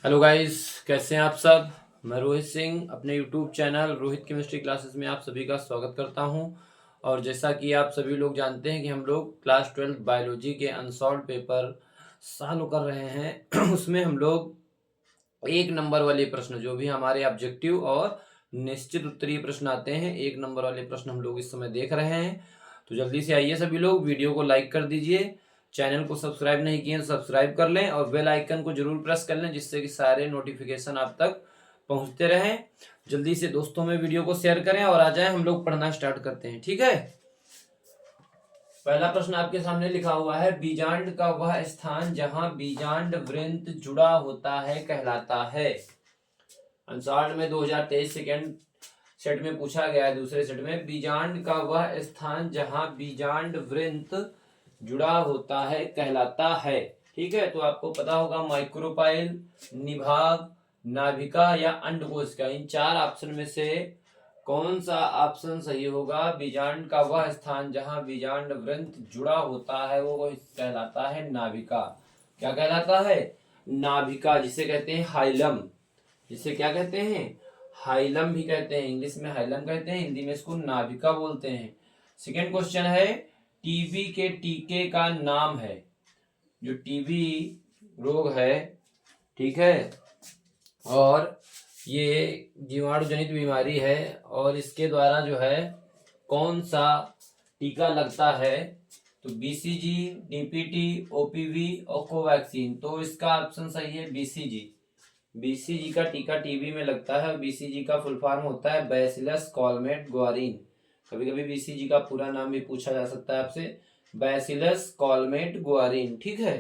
Hello guys, कैसे हैं आप सब। मैं रोहित सिंह अपने YouTube channel Rohit chemistry classes में आप सभी का स्वागत करता हूं। और जैसा कि आप सभी लोग जानते हैं कि हम लोग क्लास 12 बायोलॉजी के अनसॉल्व पेपर सॉल्व कर रहे हैं उसमें हम लोग एक नंबर वाले प्रश्न, जो भी हमारे ऑब्जेक्टिव और निश्चित उत्तरीय प्रश्न आते हैं, एक नंबर वाले प्रश्न हम लोग इस समय देख रहे हैं। तो जल्दी से आइए सभी लोग, वीडियो को लाइक कर दीजिए, चैनल को सब्सक्राइब नहीं किए तो सब्सक्राइब कर लें और बेल आइकन को जरूर प्रेस कर लें, जिससे कि सारे नोटिफिकेशन आप तक पहुंचते रहें। जल्दी से दोस्तों में वीडियो को शेयर करें और आ जाएं, हम लोग पढ़ना स्टार्ट करते हैं। ठीक है, पहला प्रश्न आपके सामने लिखा हुआ है, बीजांड का वह स्थान जहां बीजांड वृंत जुड़ा होता है कहलाता है। आंसर में 2023 सेकेंड सेट में पूछा गया है, दूसरे सेट में, बीजांड का वह स्थान जहां बीजांड वृंत जुड़ा होता है कहलाता है। ठीक है, तो आपको पता होगा माइक्रोपाइल, निभाग, नाभिका या अंडकोश का, इन चार ऑप्शन में से कौन सा ऑप्शन सही होगा। बीजांड का वह स्थान जहां बीजांड वृंत जुड़ा होता है वो कहलाता है नाभिका। क्या कहलाता है? नाभिका, जिसे कहते हैं हाइलम। जिसे क्या कहते हैं? हाइलम भी कहते हैं, इंग्लिश में हाइलम कहते हैं, हिंदी में इसको नाभिका बोलते हैं। सेकेंड क्वेश्चन है, टीबी के टीके का नाम है। जो टीबी रोग है, ठीक है, और ये जीवाणु जनित बीमारी है, और इसके द्वारा जो है कौन सा टीका लगता है, तो बीसीजी, डीपीटी, ओपीवी और कोवैक्सीन। तो इसका ऑप्शन सही है बीसीजी। बीसीजी का टीका टीबी में लगता है और बीसीजी का फुल फॉर्म होता है बैसिलस कॉलमेट ग्वारिन। कभी कभी बीसीजी का पूरा नाम भी पूछा जा सकता है आपसे, बैसिलस कॉलमेट ग्वारिन। ठीक है,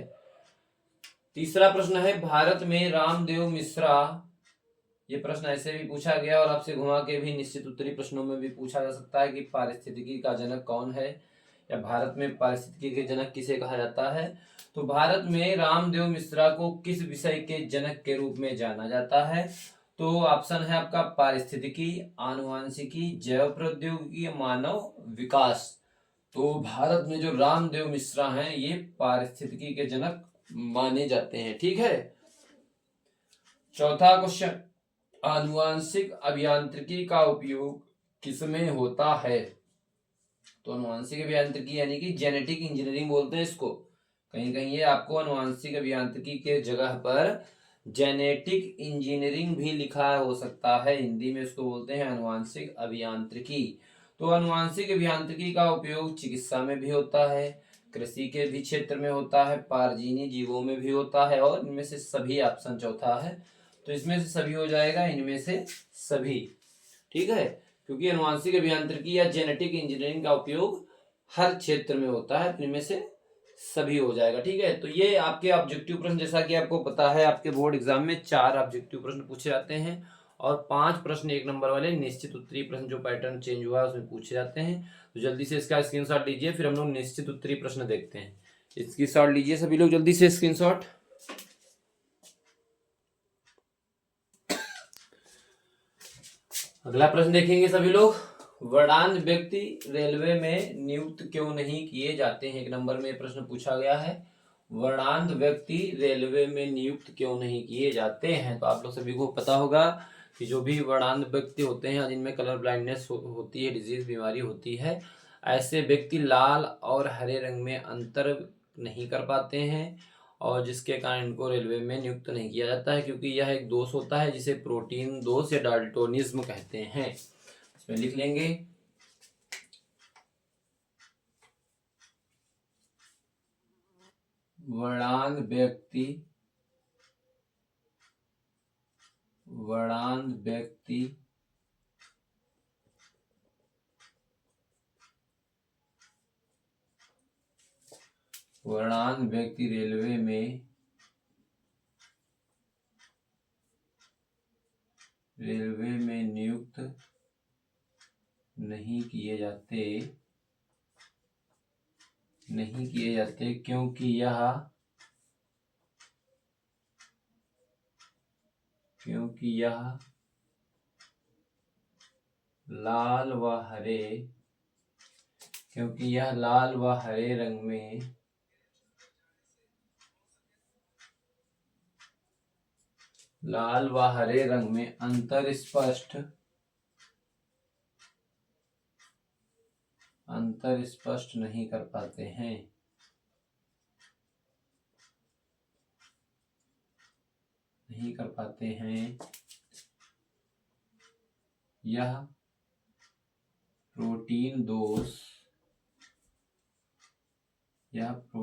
तीसरा प्रश्न है, भारत में रामदेव मिश्रा, ये प्रश्न ऐसे भी पूछा गया और आपसे घुमा के भी निश्चित उत्तरी प्रश्नों में भी पूछा जा सकता है कि पारिस्थितिकी का जनक कौन है, या भारत में पारिस्थितिकी के जनक किसे कहा जाता है। तो भारत में रामदेव मिश्रा को किस विषय के जनक के रूप में जाना जाता है। तो ऑप्शन है आपका पारिस्थितिकी, आनुवांशिकी, जैव प्रौद्योगिकी, मानव विकास। तो भारत में जो रामदेव मिश्रा हैं ये पारिस्थितिकी के जनक माने जाते हैं। ठीक है, चौथा क्वेश्चन, आनुवांशिक अभियांत्रिकी का उपयोग किसमें होता है। तो आनुवांशिक अभियांत्रिकी यानी कि जेनेटिक इंजीनियरिंग बोलते हैं इसको। कहीं कहीं ये आपको आनुवांशिक अभियांत्रिकी के जगह पर जेनेटिक इंजीनियरिंग भी लिखा हो सकता है, हिंदी में इसको बोलते हैं आनुवांशिक अभियांत्रिकी। तो आनुवांशिक अभियांत्रिकी का उपयोग चिकित्सा में भी होता है, कृषि के भी क्षेत्र में होता है, पारजीनी जीवों में भी होता है, और इनमें से सभी ऑप्शन चौथा है। तो इसमें से सभी हो जाएगा, इनमें से सभी। ठीक है, क्योंकि आनुवांशिक अभियांत्रिकी या जेनेटिक इंजीनियरिंग का उपयोग हर क्षेत्र में होता है, तो इनमें से सभी हो जाएगा। ठीक है, तो ये आपके ऑब्जेक्टिव प्रश्न, जैसा कि आपको पता है आपके बोर्ड एग्जाम में 4 ऑब्जेक्टिव प्रश्न पूछे जाते हैं और 5 प्रश्न एक नंबर वाले निश्चित उत्तरीय प्रश्न, जो पैटर्न चेंज हुआ है उसमें पूछे जाते हैं। तो जल्दी से इसका स्क्रीनशॉट लीजिए, फिर हम लोग निश्चित उत्तरीय प्रश्न देखते हैं। स्क्रीनशॉट लीजिए सभी लोग, जल्दी से स्क्रीनशॉट। अगला प्रश्न देखेंगे सभी लोग, वर्णांध व्यक्ति रेलवे में नियुक्त क्यों नहीं किए जाते हैं। एक नंबर में प्रश्न पूछा गया है, वर्णांध व्यक्ति रेलवे में नियुक्त क्यों नहीं किए जाते हैं। तो आप लोग सभी को पता होगा कि जो भी वर्णांध व्यक्ति होते हैं, जिनमें कलर ब्लाइंडनेस होती है, डिजीज बीमारी होती है, ऐसे व्यक्ति लाल और हरे रंग में अंतर नहीं कर पाते हैं, और जिसके कारण इनको रेलवे में नियुक्त नहीं किया जाता है, क्योंकि यह एक दोष होता है जिसे प्रोटीन दोष या डाल्टोनिज्म कहते हैं। इसमें लिख लेंगे, वर्णांध व्यक्ति रेलवे में नियुक्त नहीं किए जाते क्योंकि यह लाल व हरे रंग लाल व हरे रंग में अंतर स्पष्ट नहीं कर पाते हैं। यह प्रोटीन दोष या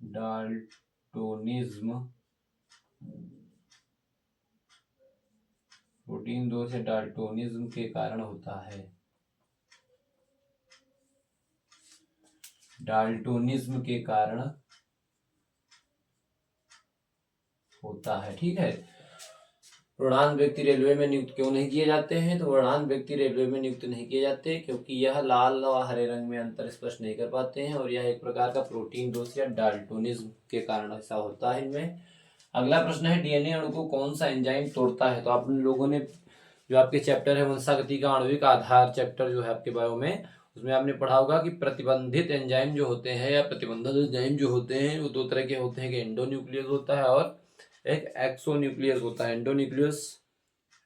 डाल्टोनिज्म के कारण होता है। डाल्टोनिज्म के कारण होता है। ठीक है। वर्णांत व्यक्ति रेलवे में नियुक्त क्यों नहीं किए जाते हैं? तो वर्णांत व्यक्ति रेलवे में नियुक्त नहीं किए जाते क्योंकि यह लाल व हरे रंग में अंतर स्पष्ट नहीं कर पाते हैं और यह एक प्रकार का प्रोटीन दोष या डाल्टोनिज्म के कारण ऐसा होता है इनमें। अगला प्रश्न है, डीएनए अणु को कौन सा एंजाइम तोड़ता है? तो आप लोगों ने जो आपके चैप्टर है वंशागति का आणविक आधार चैप्टर जो है आपके बायो में, उसमें आपने पढ़ा होगा कि प्रतिबंधित एंजाइम जो होते हैं या प्रतिबंधित एंजाइम जो होते हैं वो दो तरह के होते हैं कि एंडोन्यूक्लियस होता है और एक एक्सोन्यूक्लियस होता है। एंडोन्यूक्लियस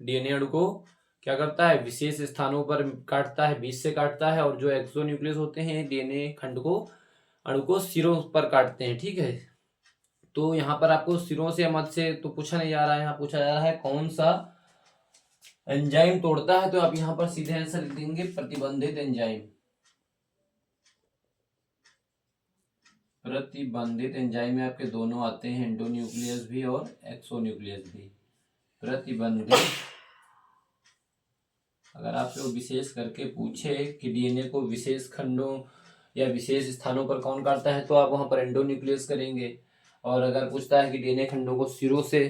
डीएनए अणु को क्या करता है? विशेष स्थानों पर काटता है, बीच से काटता है, और जो एक्सोन्यूक्लियस होते हैं डीएनए खंड को अणु को सिरों पर काटते हैं। ठीक है। तो यहाँ पर आपको सिरों से मध्य से तो पूछा नहीं जा रहा है, यहाँ पूछा जा रहा है कौन सा एंजाइम तोड़ता है। तो आप यहाँ पर सीधे आंसर लिख देंगे प्रतिबंधित एंजाइम। प्रतिबंधित एंजाइम में आपके दोनों आते हैं, एंडोन्यूक्लियस भी और एक्सोन्यूक्लियस भी। प्रतिबंधित, अगर आपसे वो विशेष करके पूछे कि डीएनए को विशेष खंडों या विशेष स्थानों पर कौन काटता है तो आप वहां पर एंडोन्यूक्लियस करेंगे। और अगर पूछता है कि डीएनए खंडों को सिरों से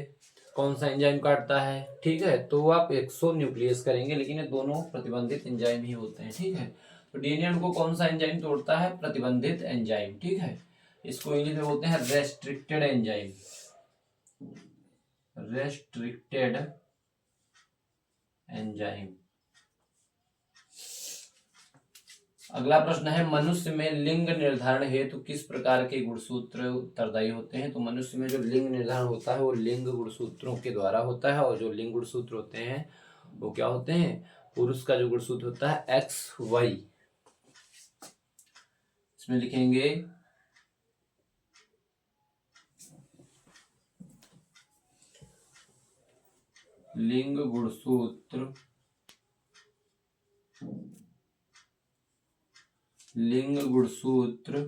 कौन सा एंजाइम काटता है, ठीक है, तो आप एक्सोन्यूक्लियस करेंगे। लेकिन ये दोनों प्रतिबंधित एंजाइम ही होते हैं। ठीक है। तो डीएनए अणु को कौन सा एंजाइम तोड़ता है? प्रतिबंधित एंजाइम। ठीक है। इसको इंग्लिश में बोलते हैं रेस्ट्रिक्टेड एंजाइम। Restricted enzyme. अगला प्रश्न है, मनुष्य में लिंग निर्धारण हेतु किस प्रकार के गुणसूत्र उत्तरदायी होते हैं? तो मनुष्य में जो लिंग निर्धारण होता है वो लिंग गुणसूत्रों के द्वारा होता है। और जो लिंग गुणसूत्र होते हैं वो क्या होते हैं? पुरुष का जो गुणसूत्र होता है XY, इसमें लिखेंगे लिंग गुणसूत्र, लिंग गुणसूत्र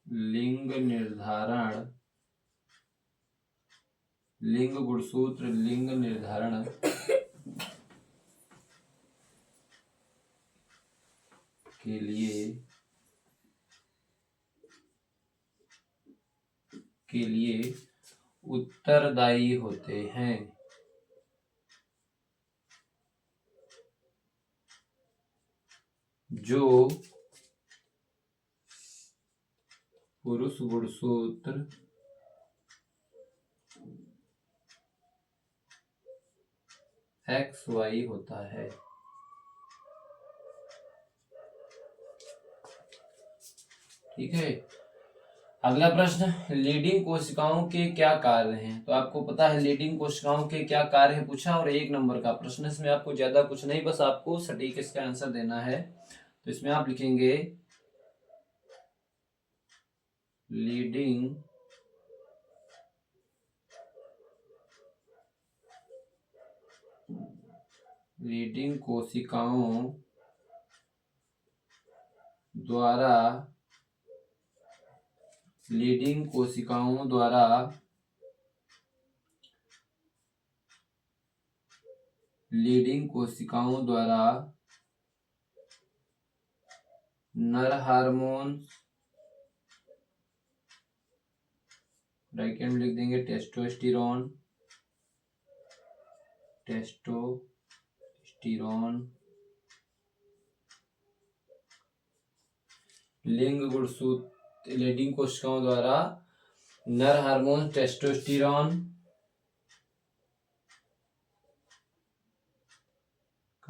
लिंग निर्धारण, लिंग गुणसूत्र लिंग निर्धारण के लिए उत्तरदायी होते हैं। जो पुरुष गुणसूत्र XY होता है। ठीक है। अगला प्रश्न, लीडिंग कोशिकाओं के क्या कार्य हैं? तो आपको पता है लीडिंग कोशिकाओं के क्या कार्य है पूछा, और 1 नंबर का प्रश्न। इसमें आपको ज्यादा कुछ नहीं, बस आपको सटीक इसका आंसर देना है। तो इसमें आप लिखेंगे लीडिंग कोशिकाओं द्वारा नर हार्मोन्स, ब्रैकेट में लिख देंगे टेस्टोस्टेरोन, लीडिंग कोशिकाओं द्वारा नर हार्मोन टेस्टोस्टेरोन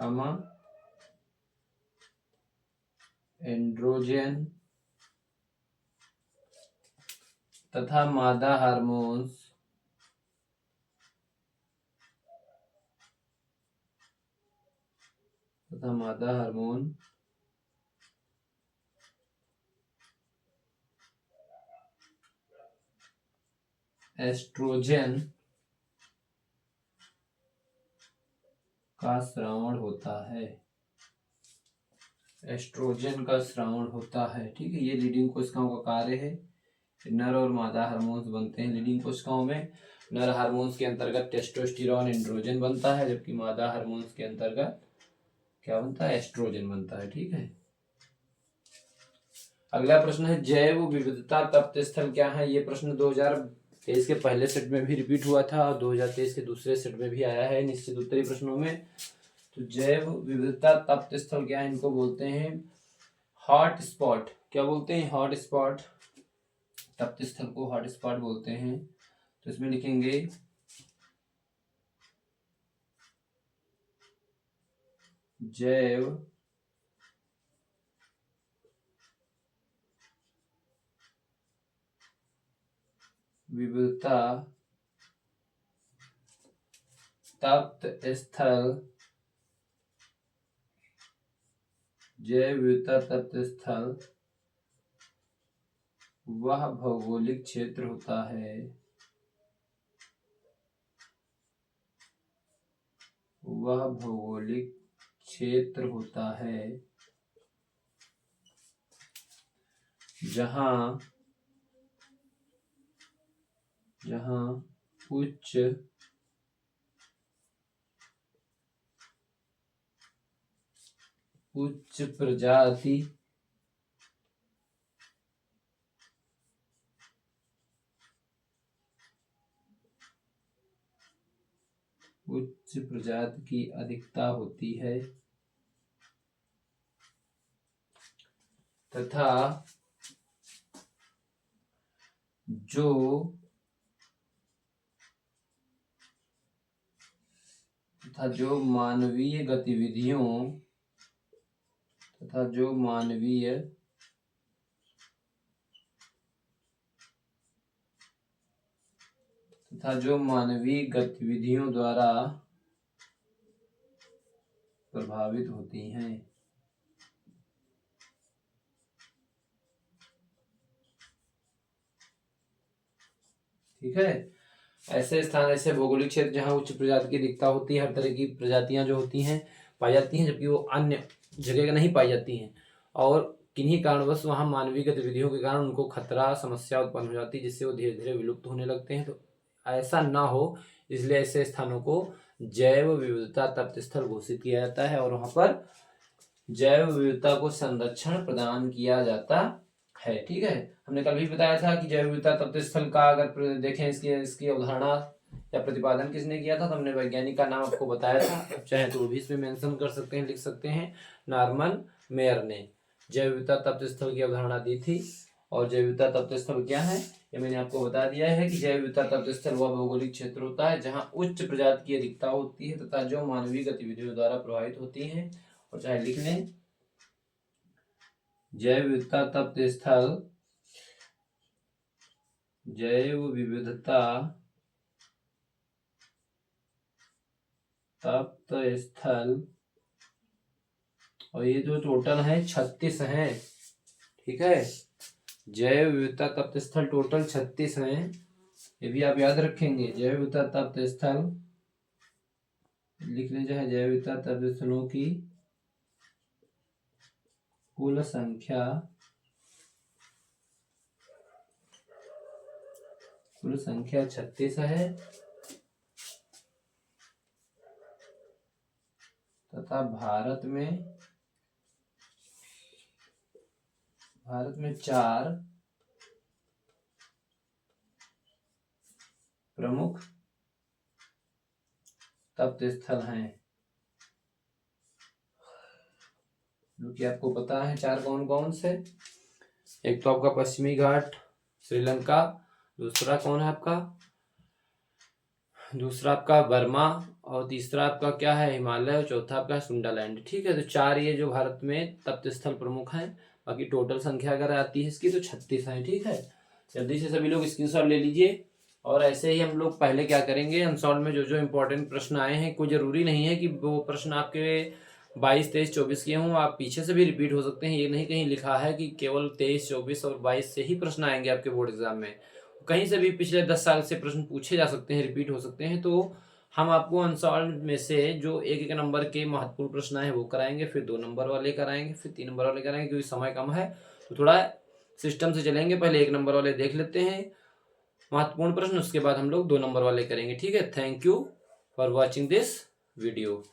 कॉमा एंड्रोजन तथा मादा हार्मोन्स एस्ट्रोजन का स्रावण होता है। एस्ट्रोजन का स्रावण होता है, ठीक है। ये लीडिंग कोशिकाओं का कार्य है। नर और मादा हार्मोन्स बनते हैं लीडिंग कोशिकाओं में। नर हार्मोन्स के अंतर्गत टेस्टोस्टेरोन एंड्रोजन बनता है, जबकि मादा हार्मोन्स के अंतर्गत क्या बनता है, एस्ट्रोजन बनता है, ठीक है। अगला प्रश्न है जैव विविधता तप्त स्थल क्या है। ये प्रश्न 2023 के पहले सेट में भी रिपीट हुआ था और 2023 के दूसरे सेट में भी आया है निश्चित उत्तरी प्रश्नों में। तो जैव विविधता तप्त स्थल क्या है, इनको बोलते हैं हॉट स्पॉट। क्या बोलते हैं, हॉट स्पॉट। तप्त स्थल को हॉट स्पॉट बोलते हैं। तो इसमें लिखेंगे जैव विविधता तप्त स्थल, जैव विविधता तप्त स्थल वह भौगोलिक क्षेत्र होता है, वह भौगोलिक क्षेत्र होता है जहां उच्च प्रजाति की अधिकता होती है तथा जो मानवीय गतिविधियों द्वारा प्रभावित होती हैं। ठीक है। ऐसे स्थान, ऐसे भौगोलिक क्षेत्र जहाँ उच्च प्रजाति की दिखता होती है, हर तरह की प्रजातियां जो होती हैं पाई जाती हैं, जबकि वो अन्य जगह नहीं पाई जाती हैं, और किन्हीं कारणवश वहाँ मानवीय गतिविधियों के कारण उनको खतरा समस्या उत्पन्न हो जाती है, जिससे वो धीरे धीरे विलुप्त होने लगते हैं। तो ऐसा ना हो, इसलिए ऐसे स्थानों को जैव विविधता तप्त स्थल घोषित किया जाता है और वहाँ पर जैव विविधता को संरक्षण प्रदान किया जाता है। ठीक है। हमने कल भी बताया था कि जैव विविधता तप्त स्थल का अगर देखें इसकी अवधारणा या प्रतिपादन किसने किया था, तो हमने वैज्ञानिक का नाम आपको बताया था। चाहे तो वो भी इसमें मेंशन कर सकते हैं, लिख सकते हैं। नॉर्मन मेयर ने जैव विविधता तप्त स्थल की अवधारणा दी थी। और जैव विविधता तप्त स्थल क्या है, ये मैंने आपको बता दिया है कि जैव विविधता तप्त स्थल वह भौगोलिक क्षेत्र होता है जहाँ उच्च प्रजाति की अधिकता होती है तथा जो मानवीय गतिविधियों द्वारा प्रभावित होती है। और चाहे लिख लें, जैव विविधता तप्त स्थल, जैव विविधता तप्त स्थल, और ये जो टोटल है 36 है। ठीक है। जैव विविधता तप्त स्थल टोटल 36 हैं, ये भी आप याद रखेंगे। जैव विविधता तप्त स्थल लिख लीजिए, जैव विविधता तप्त स्थलों की कुल संख्या 36 है तथा भारत में 4 प्रमुख तप्त स्थल हैं, जो कि आपको पता है 4 कौन कौन से। एक तो आपका पश्चिमी घाट श्रीलंका, दूसरा कौन है आपका दूसरा आपका बर्मा, और तीसरा आपका क्या है हिमालय, और चौथा आपका सुंडालैंड। ठीक है, तो 4 ये जो भारत में तप्त स्थल प्रमुख हैं। बाकी टोटल संख्या अगर आती है इसकी तो 36 है। ठीक है, जल्दी से सभी लोग स्क्रीनशॉट ले लीजिए। और ऐसे ही हम लोग पहले क्या करेंगे, अनसॉल्व में जो जो इम्पोर्टेंट प्रश्न आए हैं, कोई ज़रूरी नहीं है कि वो प्रश्न आपके 22, 23, 24 के हों, आप पीछे से भी रिपीट हो सकते हैं। ये नहीं कहीं लिखा है कि केवल 23, 24 और 22 से ही प्रश्न आएंगे आपके बोर्ड एग्जाम में। कहीं से भी पिछले 10 साल से प्रश्न पूछे जा सकते हैं, रिपीट हो सकते हैं। तो हम आपको अनसॉल्व में से जो एक एक नंबर के महत्वपूर्ण प्रश्न आए वो कराएंगे, फिर 2 नंबर वाले कराएंगे, फिर 3 नंबर वाले कराएंगे, क्योंकि समय कम है तो थोड़ा सिस्टम से चलेंगे। पहले 1 नंबर वाले देख लेते हैं महत्वपूर्ण प्रश्न, उसके बाद हम लोग 2 नंबर वाले करेंगे। ठीक है, thank you for watching this video.